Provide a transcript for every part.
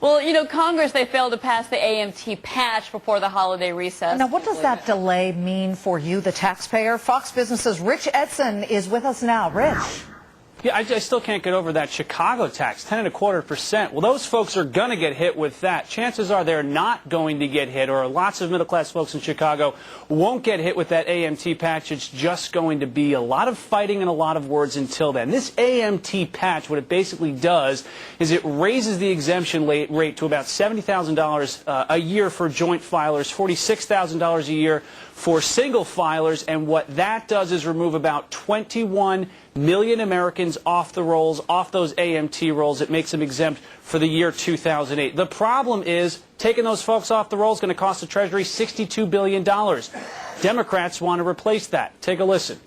Well, Congress, they failed to pass the AMT patch before the holiday recess. Now, what does that delay mean for you, the taxpayer? Fox Business's Rich Edson is with us now. Rich. Yeah, I still can't get over that Chicago tax, 10.25%. Well, those folks are going to get hit with that. Chances are they're not going to get hit, or lots of middle-class folks in Chicago won't get hit with that AMT patch. It's just going to be a lot of fighting and a lot of words until then. This AMT patch, what it basically does is it raises the exemption rate to about $70,000 a year for joint filers, $46,000 a year for single filers, and what that does is remove about 21 million Americans off the rolls, off those AMT rolls. It makes them exempt for the year 2008. The problem is taking those folks off the rolls is going to cost the Treasury $62 billion. Democrats want to replace that. Take a listen.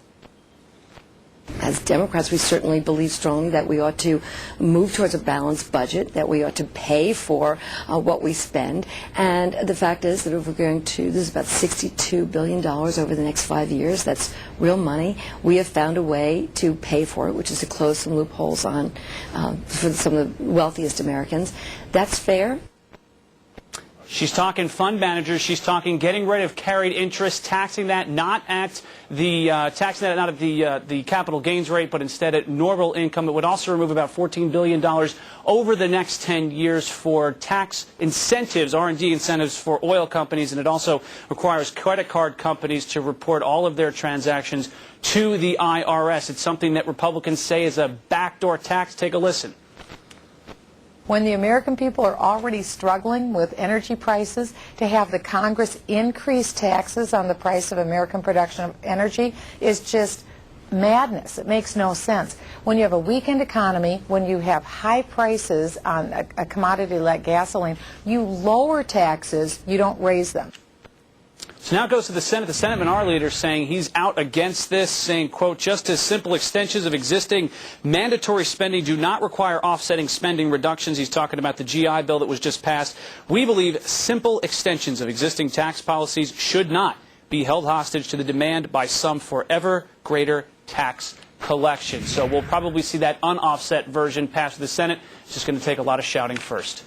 As Democrats, we certainly believe strongly that we ought to move towards a balanced budget, that we ought to pay for what we spend. And the fact is that if we're going to, this is about $62 billion over the next 5 years. That's real money. We have found a way to pay for it, which is to close some loopholes on for some of the wealthiest Americans. That's fair. She's talking fund managers. She's talking getting rid of carried interest, taxing that not at the the capital gains rate, but instead at normal income. It would also remove about $14 billion over the next 10 years for tax incentives, R&D incentives for oil companies, and it also requires credit card companies to report all of their transactions to the IRS. It's something that Republicans say is a backdoor tax. Take a listen. When the American people are already struggling with energy prices, to have the Congress increase taxes on the price of American production of energy is just madness. It makes no sense. When you have a weakened economy, when you have high prices on a commodity like gasoline, you lower taxes, you don't raise them. So now it goes to the Senate. The Senate minority leader saying he's out against this, saying, quote, just as simple extensions of existing mandatory spending do not require offsetting spending reductions. He's talking about the GI Bill that was just passed. We believe simple extensions of existing tax policies should not be held hostage to the demand by some for ever greater tax collection. So we'll probably see that unoffset version pass the Senate. It's just going to take a lot of shouting first.